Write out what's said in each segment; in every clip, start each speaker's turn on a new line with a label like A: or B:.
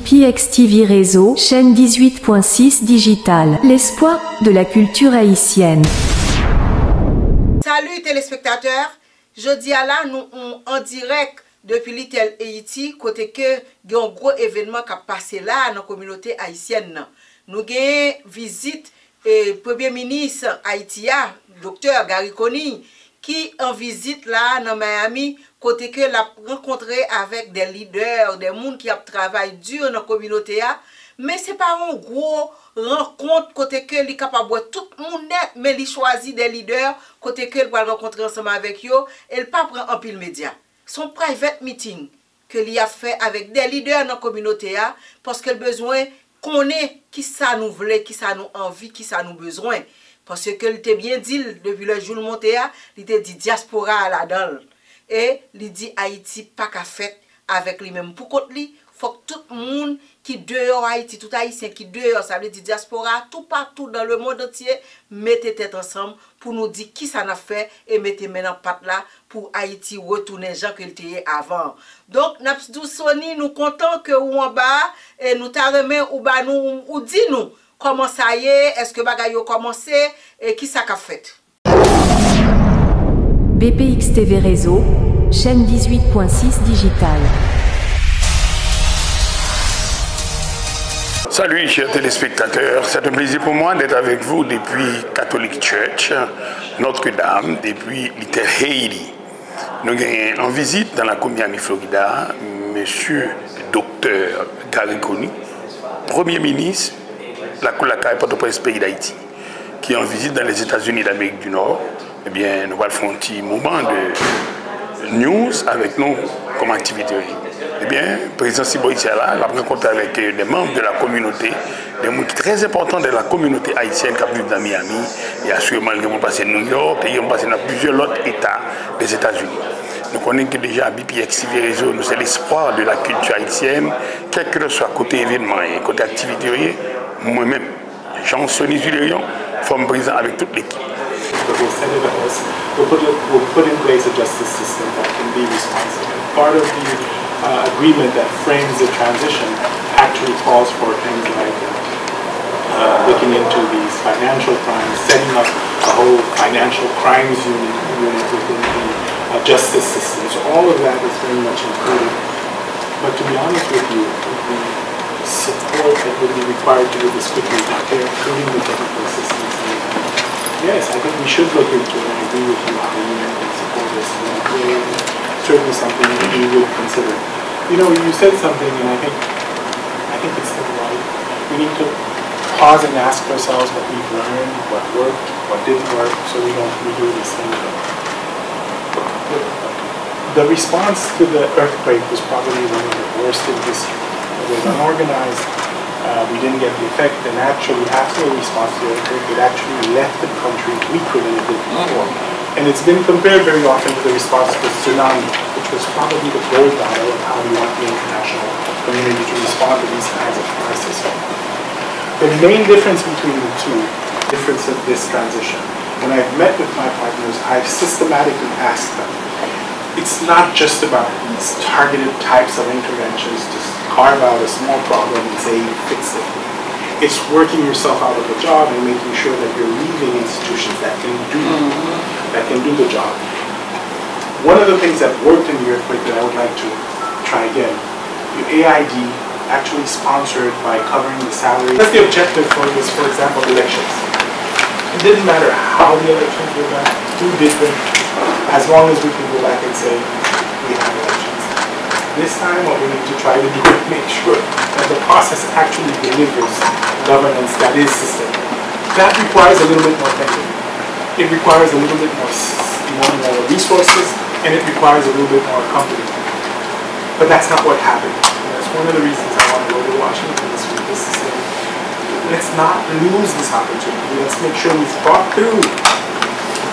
A: BPX TV Réseau, chaîne 18.6 digitale, l'espoir de la culture haïtienne.
B: Salut téléspectateurs, jeudi à là nous en direct depuis Little Haïti, côté que il y a un gros événement qui a passé là dans la communauté haïtienne. Nous avons visite Premier ministre Haïtia, Dr. Gary Conille, qui en visite là dans Miami, côté que l'a rencontré avec des leaders, des gens qui travaillent dur dans la communauté. Mais ce n'est pas un gros rencontre côté que il est capable de tout le monde, mais il choisit des leaders côté que il va rencontrer ensemble avec eux, et il pas prend en pile média. Son private meeting que il a fait avec des leaders dans la communauté parce qu'il a besoin qu'on ait qui ça nous voulait, qui ça nous envie, qui ça nous besoin. Parce que il était bien dit depuis le jour monté, il était dit diaspora là-dedans. Et il dit Haïti pas qu'à fait avec lui-même. Pour contre lui, faut que tout le monde qui dehors Haïti, tout haïtien qui dehors, ça veut dire diaspora, tout partout dans le monde entier, mettez tête ensemble pour nous dire qui ça n'a fait et mettez maintenant patte là pour Haïti retourner gens que était avant. Donc, nous Sony, nous contents que ou en bas et nous t'arrêtons ou bas nous ou dit nous comment ça y est, est-ce que bagay yo commencé et qui ça qu'a fait.
A: BPX TV Réseau, chaîne 18.6 digitale.
C: Salut chers téléspectateurs, c'est un plaisir pour moi d'être avec vous depuis Catholic Church, Notre-Dame, depuis Little Haiti. Nous avons en visite dans la Miami, Florida, monsieur Dr. Gary Conille, Premier ministre de la Coulacaille Port-au-Prince pays d'Haïti, qui est en visite dans les États-Unis d'Amérique du Nord. Eh bien, nous allons faire un petit moment de news avec nous comme activité. Eh bien, le président Sibo Itiala a rencontré avec des membres de la communauté, des gens très importants de la communauté haïtienne qui vivent dans Miami, et assurément ils vont passer à New York et ils vont passer dans plusieurs autres États des États-Unis. Nous connaissons que déjà BPX TV Réseau, c'est l'espoir de la culture haïtienne, quel que soit côté événement et côté activité, moi-même, Jean-Sony Zulérion, forme président avec toute l'équipe.
D: We'll put in place a justice system that can be responsive. Part of the agreement that frames the transition actually calls for things like looking into these financial crimes, setting up a whole financial crimes unit within the justice system. So all of that is very much included. But to be honest with you, the support that would be required to do this quickly, including the technical assistance, yes, I think we should look into it. I agree with you how the union can support this. And certainly something that we would consider. You know, you said something, and I think it's the right. We need to pause and ask ourselves what we've learned, what worked, what didn't work, so we don't redo the same thing. The response to the earthquake was probably one of the worst in history. It was unorganized. We didn't get the effect, and actually, after the response to the earthquake, it actually left the country weaker than it did before. And it's been compared very often to the response to the tsunami, which was probably the gold medal of how we want the international community to respond to these kinds of crises. The main difference between the two, difference of this transition, when I've met with my partners, I've systematically asked them, it's not just about these targeted types of interventions to carve out a small problem and say you fix it. It's working yourself out of a job and making sure that you're leaving institutions that can do the job. One of the things that worked in the earthquake that I would like to try again, the AID actually sponsored by covering the salary. That's the objective for this, for example, elections. It didn't matter how the elections were done, who did them, as long as we can go back and say we have elections. This time what we need to try to do is make sure that the process actually delivers governance that is sustainable. That requires a little bit more thinking. It requires a little bit more resources, and it requires a little bit more company. But that's not what happened. And that's one of the reasons I want to go to Washington this week. Is to say, let's not lose this opportunity. Let's make sure we've thought through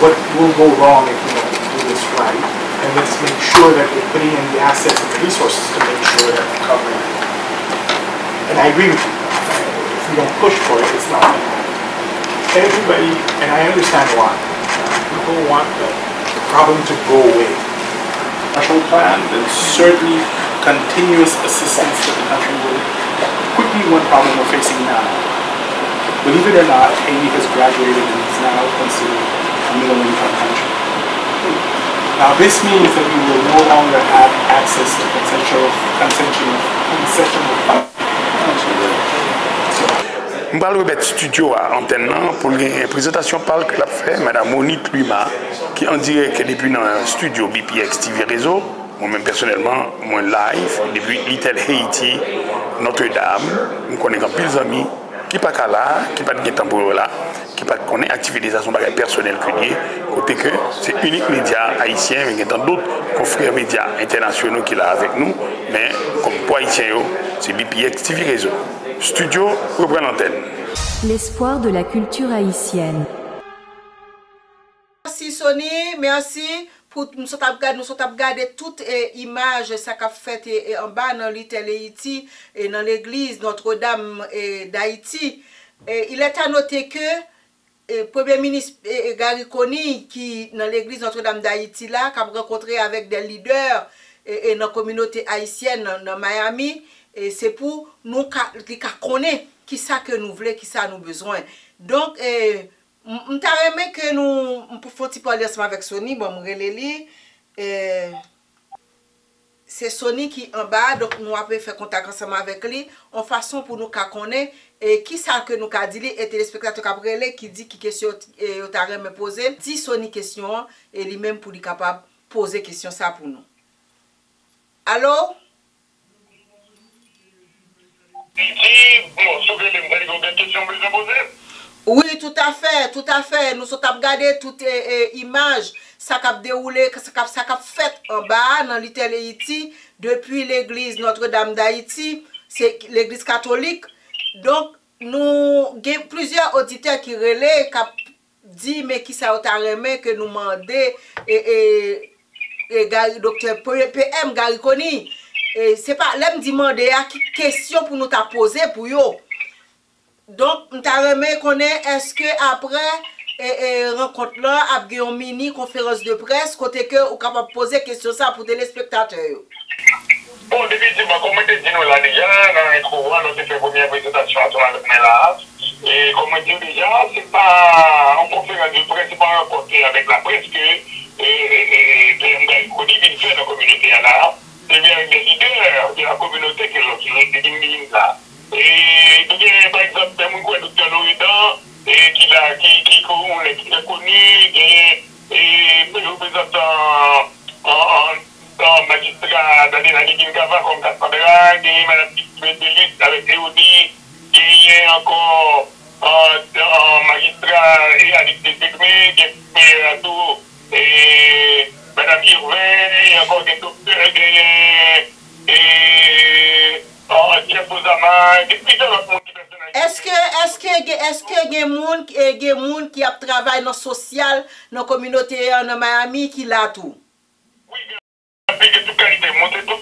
D: what will go wrong if we don't do this right. And let's make sure that we're putting in the assets and the resources to make sure that we're covering it. And I agree with you. If we don't push for it, it's not going to happen. Everybody, and I understand why, people want the problem to go away. Marshall Plan, and certainly continuous assistance that the country will quickly, one problem we're facing now. Believe it or not, Haiti has graduated and is now considered a middle-income country. Now this means that we will no longer have access to concessional
C: Je parle de studio à antenne pour une présentation parle que l'a fait Mme Monique Luma qui en direct depuis dans un studio BPX TV Réseau, moi-même personnellement, moi live depuis Little Haiti, Notre-Dame, nous connaissons plus d'amis qui pas là, qui pas de temps pour là, qui pas connaît activité de son bagage personnel que lié, côté que c'est unique média haïtien, mais il y a d'autres confrères médias internationaux qui là avec nous, mais comme pour haïtien, c'est BPX TV Réseau. Studio reprend l'antenne.
A: L'espoir de la culture haïtienne.
B: Merci Sony, merci pour nous regarder toutes les images ça qu'a fait en bas dans Little Haiti et dans l'église Notre-Dame d'Haïti. Il est à noter que le Premier ministre Gariconi qui dans l'église Notre-Dame d'Haïti là qui a rencontré avec des leaders et dans la communauté haïtienne dans Miami. Et c'est pour nous connaître qui ça que nous voulons, qui ça nous besoin. Donc, je t'aimerais que nous pouvons parler ensemble avec Sony. Bon, c'est Sony qui est en bas, donc nous avons fait contact ensemble avec lui en façon pour nous connaître et qui ça que nous avons dit et téléspectateurs qui dit qui question tu as me poser. Dit Sony question et lui-même pour lui capable poser question ça pour nous. Allô? Oui, tout à fait, tout à fait. Nous sommes regardé toutes les images, ça a déroulé, ça a fait en bas dans Little Haiti, depuis l'église Notre-Dame d'Haïti, c'est l'église catholique. Donc, nous avons plusieurs auditeurs qui relaient, qui disent, mais qui ça a remis, que nous demandons, et docteur PM Gariconi. C'est pas l'aime demander à qui question pour nous poser pour yo. Donc nous t'a remis connaît est-ce que après rencontre là a une mini conférence de presse côté que ou capable poser question ça pour téléspectateurs.
E: Bon, définitivement, comme on dit nous là déjà, dans l'intro, nous avons fait une première présentation à la là. Et comme on dit déjà, c'est pas en conférence de presse, c'est pas un rencontre avec la presse que PM vient faire dans la communauté là. C'est bien des leaders de la communauté qui est là. Et par exemple, le docteur Loïdan, qui est connu, et représentant en magistrat dans la Ligue Gava comme Cassandra, Mme Delis avec Théodie, il y a encore en magistrat et avec des Tegmé, et Mme Irvin, il y a encore des docteurs,
B: Est-ce que y a des gens qui travaillent dans le social, dans la communauté dans Miami qui l'a tout?
E: Oui, il y a toute qualité. Monter tout le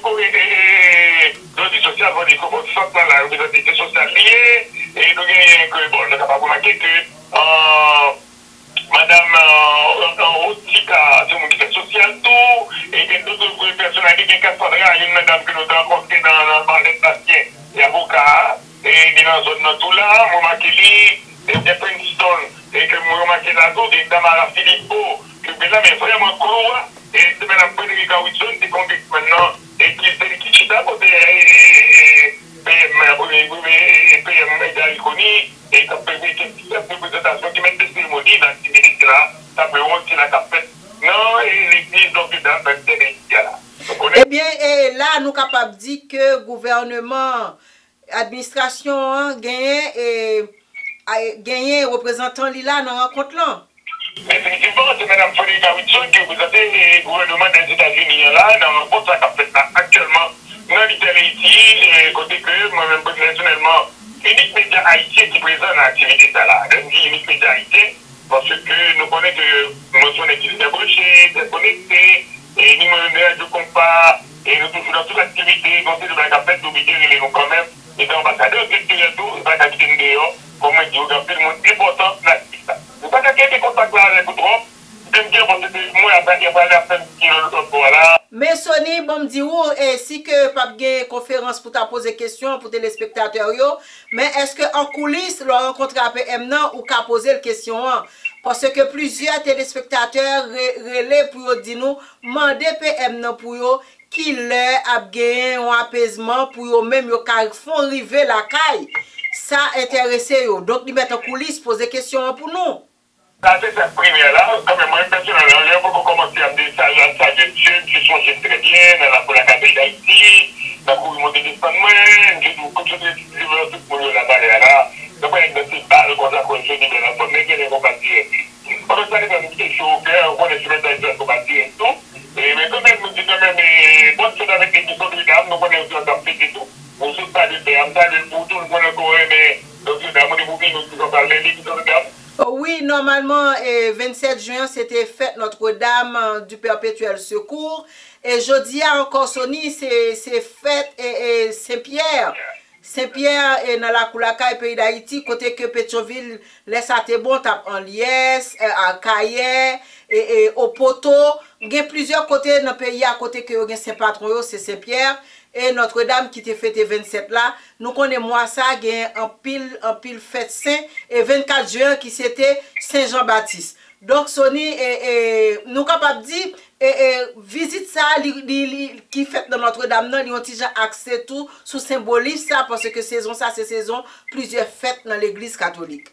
E: social, on dit comment ça dans la responsabilité sociale liée. Et nous avons que, bon, nous avons remarqué que Madame Rotika, c'est mon qui fait social tout, et il y a d'autres personnalités qui sont une madame que nous avons rencontrée dans le bar des Bastien, et avocat, et dans la zone tout là, moi remarqué lui, et Princeton, et que moi remarqué là tout, et Tamara Philippot, que là, mais vraiment cool, et c'est Mme Frédérica Wilson, qui conduit maintenant, et qui chute à côté, PM Gariconi, et qui a fait une présentation qui met des cérémonies dans ces minutes-là, ça peut aussi la fait. Non, et l'église Notre-Dame là.
B: Eh bien, là, nous sommes capables de dire que le gouvernement, l'administration, gagné représentant là dans la rencontre là.
E: Effectivement, c'est Mme Frédérica Wilson qui représente le gouvernement des États-Unis là, dans la rencontre qui a fait là actuellement dans Little Haiti, côté que moi-même personnellement, unique média haïtien qui présente l'activité là. Donc, unique média haïtien, parce que nous connaissons que nous sommes débranchés, déconnectés, et nous menons du compas, et nous toujours dans toute l'activité, nous sommes dans la fête d'obéir, nous quand même, et dans l'ambassadeur culturel tout, dans la qualité dehors, comme on dit, on a fait le monde important dans l'activité. Vous n'avez pas des contacts là avec vous trop, j'aime bien parce que moi, après, il y a pas la fête qui est voilà.
B: Mais Sonny, bon me dire et si que pas une conférence pour ta poser question pour téléspectateurs yo, mais est-ce que en coulisses le rencontre APM non ou qu'a poser la question parce que plusieurs téléspectateurs relais pour dire nous demander PM non pour yo qui leur a gagné un apaisement pour yo même yo font arriver la caille. Ça intéressé yo. Donc ils mettent en coulisses poser question pour nous.
E: Ça, c'est cette première-là. Quand même, moi, personnellement, j'ai beaucoup commencé à me dire ça de Dieu, qui sont très bien, dans la capitale d'Haïti, dans la cour du monde d'Espagne, j'ai dit, comme je dis, je veux tout pour là-bas, là. Donc, il y a des balles comme ça, comme je dis, la forme, mais il y a des compagnies. Parce que ça, c'est une question au cœur, on est sur les compagnies et tout. Mais quand même, je dis quand même, bonne chose avec les questions de l'âme, nous connaissons aussi en fait et tout. On ne sait pas de faire, on sait pour tout, on connaît encore, mais donc, on est beaucoup, nous sommes parlé des questions de l'âme.
B: Oui, normalement, 27 juin, c'était fête Notre-Dame du Perpétuel Secours. Et jeudi, encore, Sonny, c'est fête Saint-Pierre. Saint-Pierre est dans la Koulaka et pays d'Haïti, côté que Pétionville laisse à tes bons, tape en liesse, à Caillet, et au poteau. Il y a plusieurs côtés dans le pays à côté que il y a Saint-Patron, c'est Saint-Pierre. Et Notre-Dame qui était fêté 27 là, nous connaissons moi ça, il y a un pile fête saint, et 24 juin qui c'était Saint-Jean-Baptiste. Donc Sonny, nous capables de dire, visite ça, qui fait dans Notre-Dame, nous avons déjà accès tout sous symbolisme ça, parce que saison ça, c'est saison, plusieurs fêtes dans l'église catholique.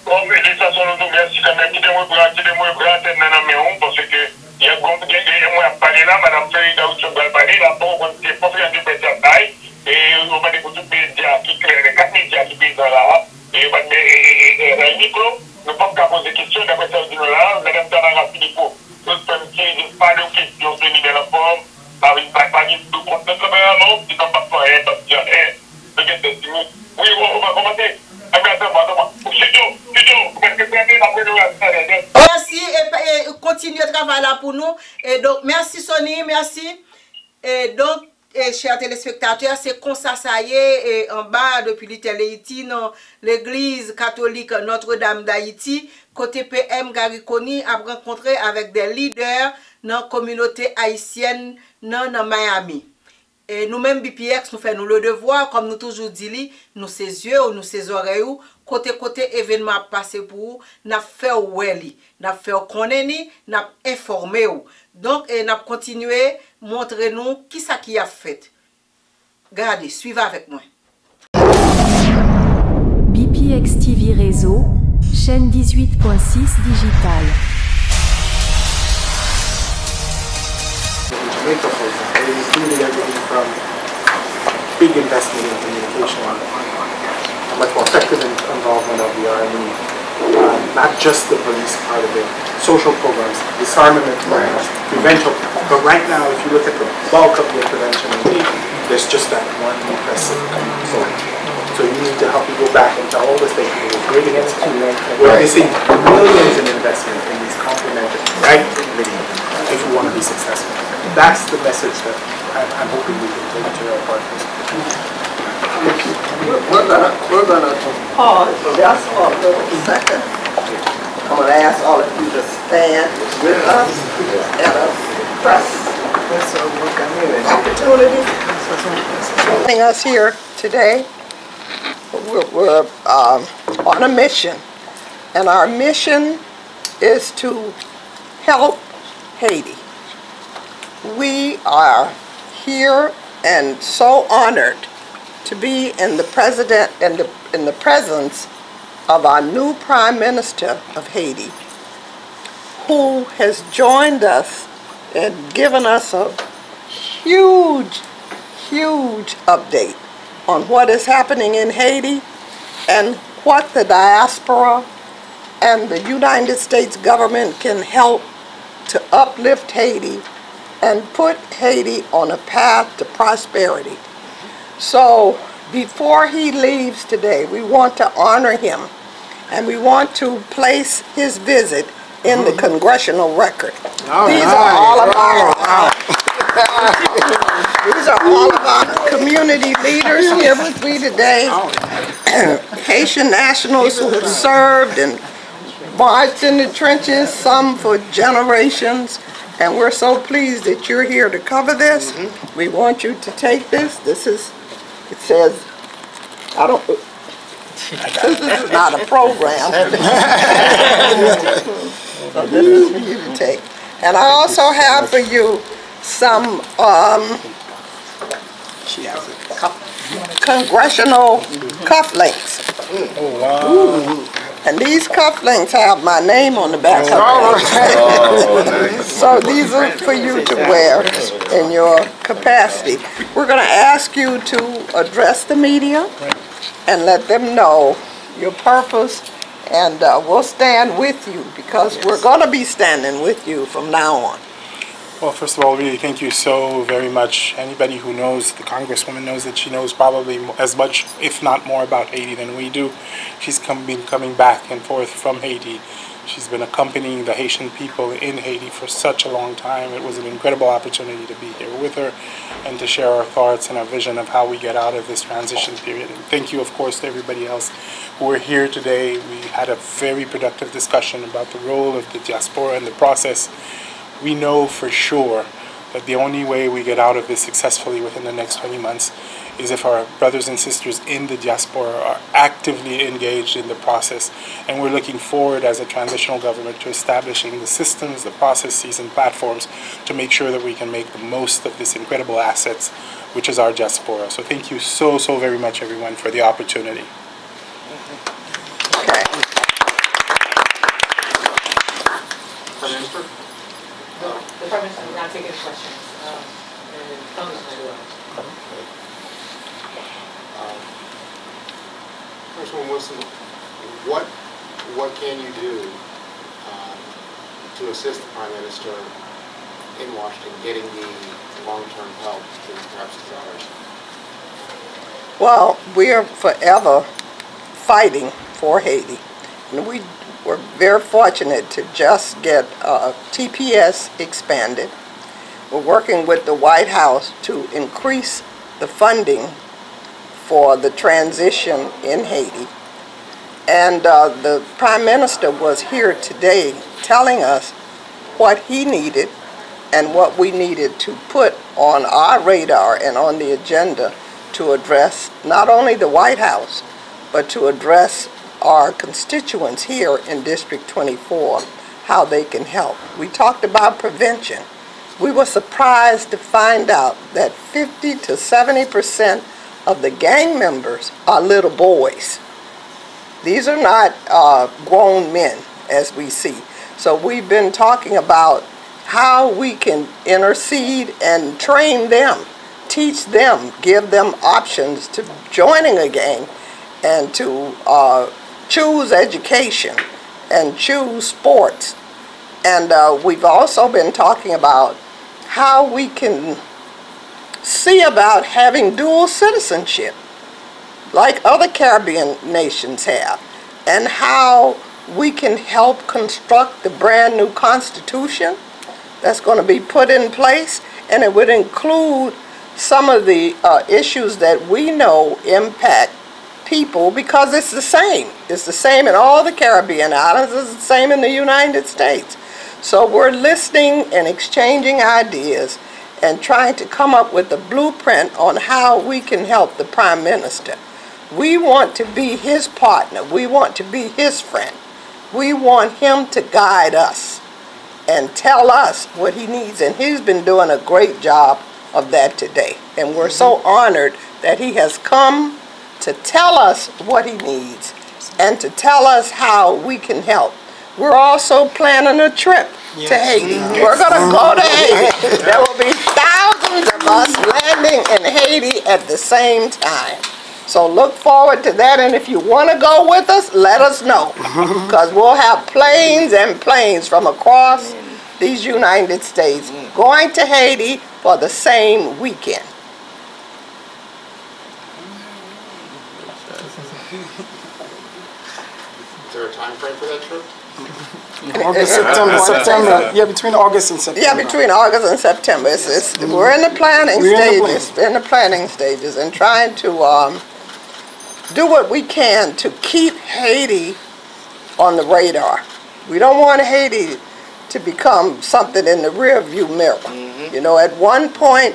E: Bon, mais de toute façon, nous merci quand même, qui moi parce que il y a beaucoup de parler là, madame Ferida, où tu vas parler là, pour c'est pour faire du pétail, et on va dire pour tout média qui crée les 4 médias qui sont là, et on va dire, micro, nous pouvons pas poser des questions, d'après ça, nous là, madame Tanara Philippot, nous sommes qui pas de questions, c'est de la forme, par une panique de compte de travail, qui n'ont pas fait, parce qu'il y a oui, on va commencer.
B: Merci et continuez de travailler là pour nous. Et donc, merci Sonny, merci. Et donc, chers téléspectateurs, c'est comme ça y est, en bas depuis l'Haïti, dans l'église catholique Notre-Dame d'Haïti, côté PM Gariconi a rencontré avec des leaders dans la communauté haïtienne dans Miami. Et nous-mêmes, BPX, nous faisons le devoir, comme nous toujours dit, nous ses yeux, nous ses oreilles, côté événement passé pour vous, nous fait oueli, nous fait connaître, nous informé. Donc, nous continuer montrer nous qui ça qui a fait. Regardez, suivez avec moi.
A: BPX TV Réseau, chaîne 18.6 digitale.
D: Jamaica, for example, it included everything from big investment in communication, a much more effective involvement of the RME, not just the police part of it, social programs, disarmament programs, prevention. But right now, if you look at the bulk of the intervention, there's just that one impressive component. So you need to help people go back into all the stakeholders, bringing it to we're missing millions in investment in these complementary, right? If we want to be successful. That's the message that I'm hoping we can take to our partners.
F: We're gonna pause just for a little second. I'm gonna ask all of you to stand with us at a press opportunity. Joining us here today, we're on a mission, and our mission is to help Haiti. We are here and so honored to be in the presence of our new Prime Minister of Haiti, who has joined us and given us a huge update on what is happening in Haiti and what the diaspora and the United States government can help to uplift Haiti and put Haiti on a path to prosperity. So before he leaves today, we want to honor him, and we want to place his visit in the congressional record. These are all of our community leaders here with me today, Haitian nationals who have served and marched in the trenches, some for generations, And we're so pleased that you're here to cover this. We want you to take this. This is, it says, I don't, this is not a program. So this is for you to take. And I also have for you some congressional cufflinks.
G: Oh, wow.
F: And these cufflinks have my name on the back of them. So these are for you to wear in your capacity. We're going to ask you to address the media and let them know your purpose, and we'll stand with you because we're going to be standing with you from now on.
G: Well, first of all, really thank you so very much. Anybody who knows the Congresswoman knows that she knows probably as much, if not more, about Haiti than we do. She's been coming back and forth from Haiti. She's been accompanying the Haitian people in Haiti for such a long time. It was an incredible opportunity to be here with her and to share our thoughts and our vision of how we get out of this transition period. And thank you, of course, to everybody else who are here today. We had a very productive discussion about the role of the diaspora and the process. We know for sure that the only way we get out of this successfully within the next 20 months is if our brothers and sisters in the diaspora are actively engaged in the process. And we're looking forward as a transitional government to establishing the systems, the processes, and platforms to make sure that we can make the most of this incredible assets, which is our diaspora. So thank you so, so very much, everyone, for the opportunity.
F: Okay.
H: Prime Minister?
I: The Prime Minister will now take any questions.
H: Congresswoman Wilson, what can you do to assist the Prime Minister in Washington getting the long-term help that he perhaps desires?
F: Well, we are forever fighting for Haiti. And we were very fortunate to just get TPS expanded. We're working with the White House to increase the funding for the transition in Haiti. And the Prime Minister was here today telling us what he needed and what we needed to put on our radar and on the agenda to address not only the White House, but to address our constituents here in District 24, how they can help. We talked about prevention. We were surprised to find out that 50 to 70% of the gang members are little boys. These are not grown men, as we see. So we've been talking about how we can intercede and train them, teach them, give them options to joining a gang and to choose education and choose sports. And we've also been talking about how we can see about having dual citizenship like other Caribbean nations have, and how we can help construct the brand new constitution that's going to be put in place, and it would include some of the issues that we know impact people, because it's the same. It's the same in all the Caribbean islands. It's the same in the United States. So we're listening and exchanging ideas and trying to come up with a blueprint on how we can help the Prime Minister. We want to be his partner. We want to be his friend. We want him to guide us and tell us what he needs. And he's been doing a great job of that today. And we're so honored that he has come to tell us what he needs and to tell us how we can help. We're also planning a trip to Haiti. We're going to go to Haiti. There will be thousands of us landing in Haiti at the same time. So look forward to that, and if you want to go with us, let us know, because we'll have planes and planes from across these United States going to Haiti for the same weekend.
H: Is there a time frame for that trip?
J: August, September. Yeah, between August and September.
F: Yeah, between August and September. We're in the planning stages. In the planning stages, and trying to do what we can to keep Haiti on the radar. We don't want Haiti to become something in the rearview mirror. You know, at one point,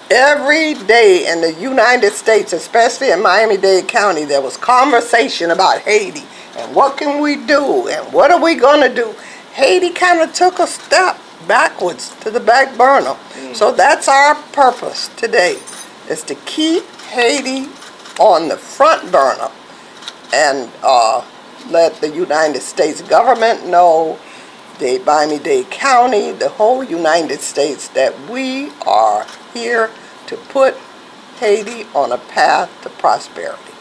F: every day in the United States, especially in Miami-Dade County, there was conversation about Haiti and what can we do and what are we going to do. Haiti kind of took a step backwards to the back burner. So that's our purpose today, is to keep Haiti on the front burner and let the United States government know, the Miami-Dade County, the whole United States, that we are here to put Haiti on a path to prosperity.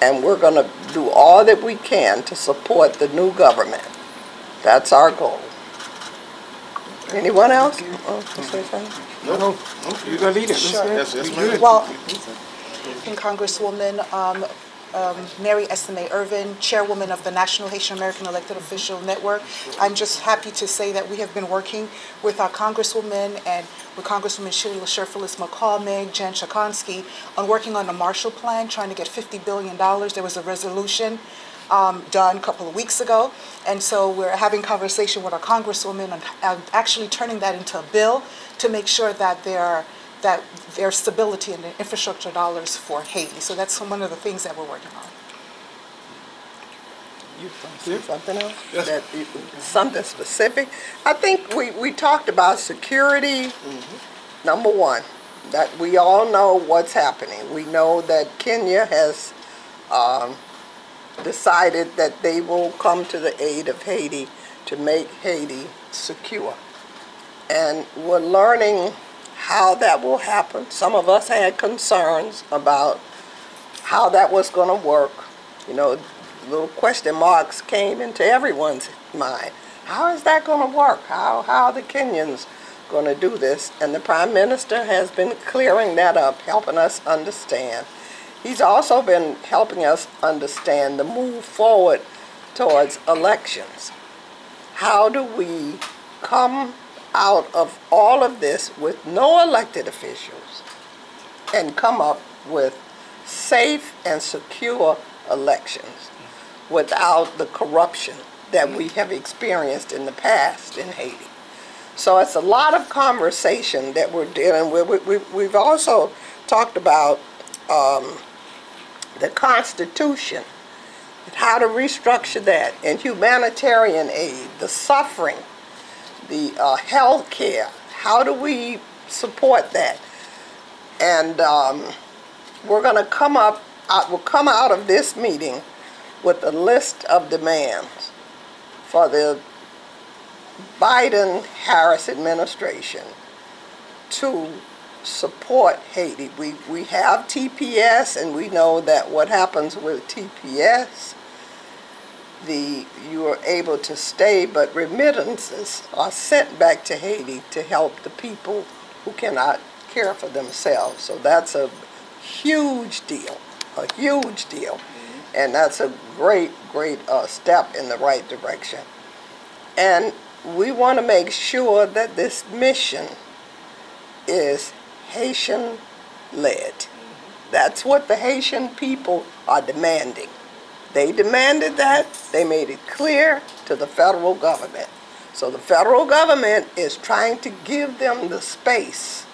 F: And we're going to do all that we can to support the new government. That's our goal. Anyone else?
J: No, you're going to lead it.
I: Sure.
H: Yes, ma'am.
I: Well, Congresswoman Mary Estime Irvin, Chairwoman of the National Haitian American Elected Official Network. I'm just happy to say that we have been working with our Congresswoman and with Congresswoman Sheila Sherfilis McCall, Meg, Jen Chakonsky on working on the Marshall Plan, trying to get $50 billion. There was a resolution done a couple of weeks ago, and so we're having conversation with our Congresswoman on actually turning that into a bill to make sure that there's stability in the infrastructure dollars for Haiti. So that's one of the things that we're working on.
F: Something else? Yes. Something specific? I think we talked about security, number one, that we all know what's happening. We know that Kenya has decided that they will come to the aid of Haiti to make Haiti secure. And we're learning how that will happen. Some of us had concerns about how that was going to work. You know, little question marks came into everyone's mind. How is that going to work? How are the Kenyans going to do this? And the Prime Minister has been clearing that up, helping us understand. He's also been helping us understand the move forward towards elections. How do we come out of all of this with no elected officials and come up with safe and secure elections without the corruption that we have experienced in the past in Haiti? So it's a lot of conversation that we're dealing with. We've also talked about the Constitution, how to restructure that, and humanitarian aid, the suffering, the health care. How do we support that? And we're going to we'll come out of this meeting with a list of demands for the Biden-Harris administration to support Haiti. We have TPS, and we know that what happens with TPS, you are able to stay, but remittances are sent back to Haiti to help the people who cannot care for themselves. So that's a huge deal, and that's a great step in the right direction. And we want to make sure that this mission is Haitian-led. That's what the Haitian people are demanding. They demanded that. They made it clear to the federal government. So the federal government is trying to give them the space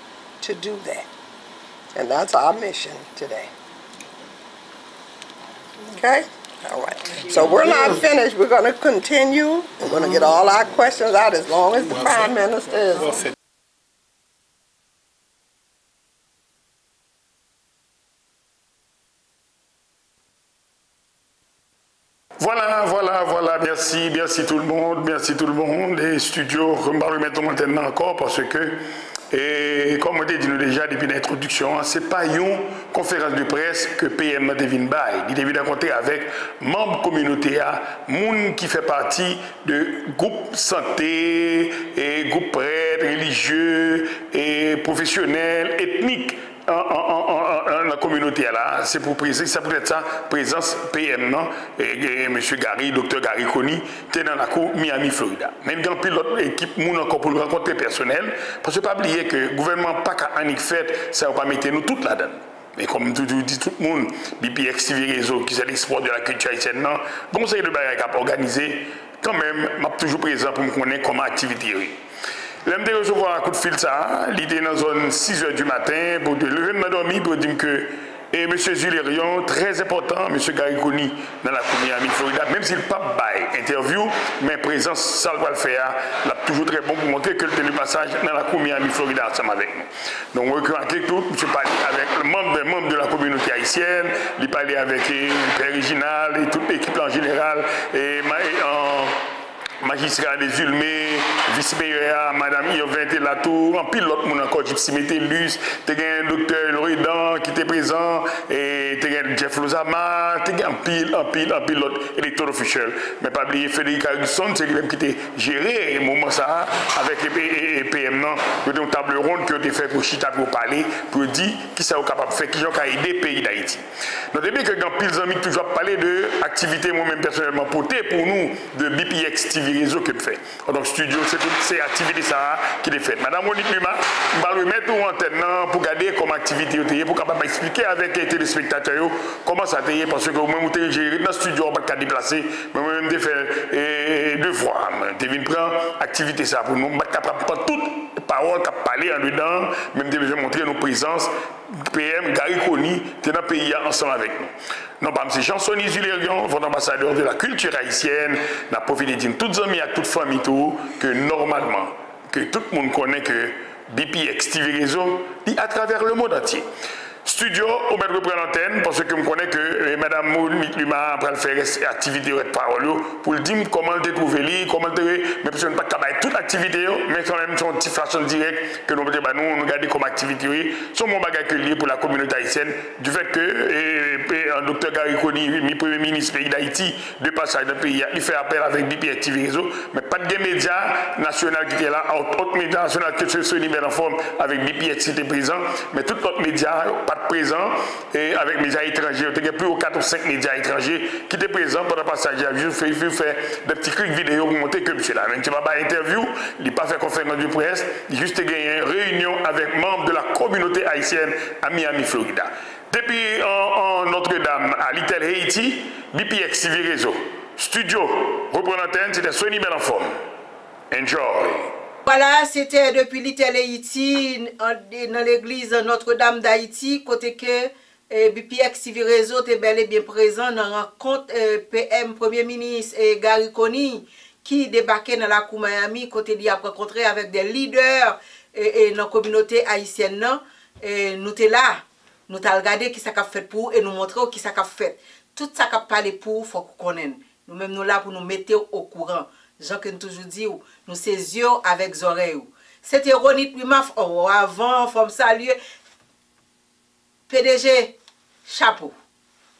F: to do that. And that's our mission today. Okay? All right. So we're not finished. We're going to continue. We're going to get all our questions out as long as the Prime Minister is.
C: Voilà, merci tout le monde, les studios, je ne vais pas remettre maintenant encore parce que, et comme on dit déjà depuis l'introduction, ce n'est pas une conférence de presse que PM devine bail. Il devine compter avec membres communautaires, gens qui fait partie de groupes santé, et groupes prêtres, religieux, et professionnels, ethniques. En la communauté là, c'est pour préciser, ça peut être ça, présence PM, non? Et M. Gary, Dr. Gary Coney, qui est dans la cour Miami, Florida. Mais il y a une autre équipe, encore pour le rencontrer personnel, parce que pas oublier que le gouvernement pas qu'à en fait, ça va pas mettre nous toutes là-dedans. Mais comme tout dit tout le monde, BPX TV Réseau, qui c'est l'export de la culture haïtienne, non? Conseil de Barrière qui a organisé quand même, je suis toujours présent pour me connaître comment activité. J'aime de recevoir un coup de fil, il était dans la zone 6 h du matin, pour lever de m'endormir pour dire que et M. Zulérion, très important, M. Gariconi, dans la Miami, Florida, même s'il n'a pas bail interview, mais présence, ça va le faire, il est toujours très bon pour montrer que le passage dans la Miami, Florida, ensemble avec nous. Donc, on recueille tout, je parle avec le membre de la communauté haïtienne, il parle avec le père original et toute l'équipe en général, et magistrat des Ulmé, vice-maire, Madame Irvin Latour, en pilote, mon encore, Gypsy Métellus, tu as un docteur Loridan qui était présent, et tu as Jeff Lozama, tu as un pilote électoral officiel. Mais pas oublier Frédéric Harrison, c'est lui-même qui était géré le moment ça, avec les PM, il y a une table ronde qui a été faite pour Chita, pour parler, pour dire qui sont capables de faire, qui ont aidé le pays d'Haïti. Donc, depuis que dans pile amis toujours parlé de activités moi-même personnellement portées pour nous de BPX TV réseau que je fais. Donc studio, c'est toutes ces activités ça qui les fait. Madame Monique Luma, je vais remettre en antenne pour garder comme activité pour capable expliquer avec les téléspectateurs comment ça a été parce que moi je géré dans le studio on pas déplacer, moi-même je fais deux fois. Je viens prendre activité ça pour nous capable pas toute parole qui parler en dedans, même je montrer nos présences PM Gariconi, tu es dans le pays ensemble avec nous. Non, pas M. Jean-Sonny Zulérion, votre ambassadeur de la culture haïtienne, n'a profité de dire toutes les amis à toute famille que normalement, que tout le monde connaît que BPX TV Réseau dit à travers le monde entier. Studio, on va reprendre l'antenne parce que je connais que Mme Monique Luma après faire activité de parole pour le dire comment le trouver, comment le mais parce que nous ne pas capable toute activité, mais quand même son petit façon directe que nous nous garder comme activité, son mon bagage que lié pour la communauté haïtienne du fait que le docteur Gariconi, le premier ministre pays d'Haïti, de passage dans le pays, il fait appel avec BPX TV Réseau, mais pas de médias nationaux qui étaient là, autres médias nationaux que ce niveau en forme avec BPX qui était présent, mais tous les autres médias pas présent et avec médias étrangers, il y a plus de 4 ou 5 médias étrangers qui étaient présents pendant le passage. Il fait des petits clics vidéo pour montrer que monsieur là. Même si il n'a pas interview, il n'a pas fait conférence de presse, il a juste gagné une réunion avec membres de la communauté haïtienne à Miami, Florida. Depuis en Notre-Dame, à Little Haiti, BPX TV Réseau. Studio, reprend l'antenne, c'était Sony Belenforme. Enjoy.
B: Voilà, c'était depuis Little Haiti, dans l'église Notre-Dame d'Haïti, côté que BPX TV Réseau était bel et bien présent dans la rencontre PM Premier ministre Gariconi qui débarquait dans la cour Miami, côté il a rencontré avec des leaders dans la communauté haïtienne. Nous sommes là, nous avons regardé qui ça a fait pour et nous montrer qui ça a fait. Tout ça a parlé pour, il faut qu'on connaisse. Nous-mêmes nous là pour nous mettre au courant. Jean que nous toujours dit, nous ses yeux avec les oreilles. C'était Ronit Wimaf, avant, faut saluer. PDG, chapeau.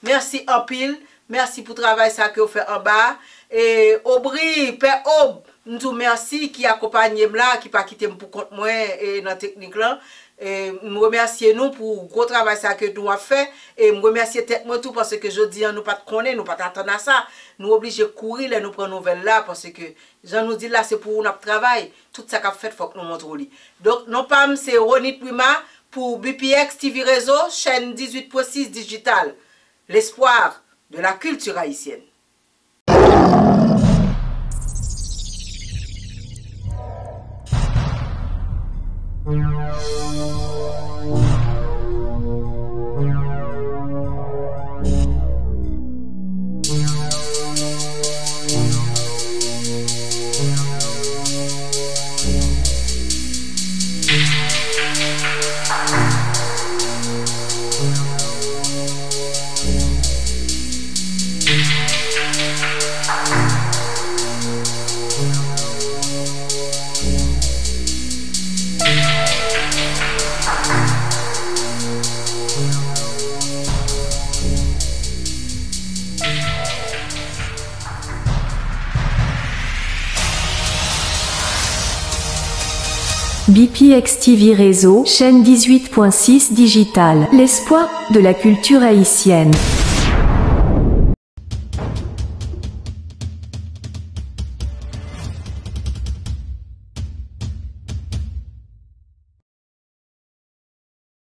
B: Merci en pile, merci pour le travail ça que vous faites en bas. Et Aubry, Père Aub, nous merci qui accompagne là, qui pas quitté pour compte moi et dans la technique là. Et nous remercions nous pour le gros travail ça que nous avons fait et nous remercions tête moi tout parce que je dis nous pas de connaître, nous pas attendre à ça. Nous obligés de courir et nous prendre nouvelles là parce que Jean nous dit là c'est pour notre travail. Tout ça qu'a fait faut que nous montrons lui. Donc non pas c'est Ronit Prima pour BPX TV Réseau, chaîne 18.6 digital. L'espoir de la culture haïtienne.
A: BPX TV Réseau, chaîne 18.6 digital, l'espoir de la culture haïtienne.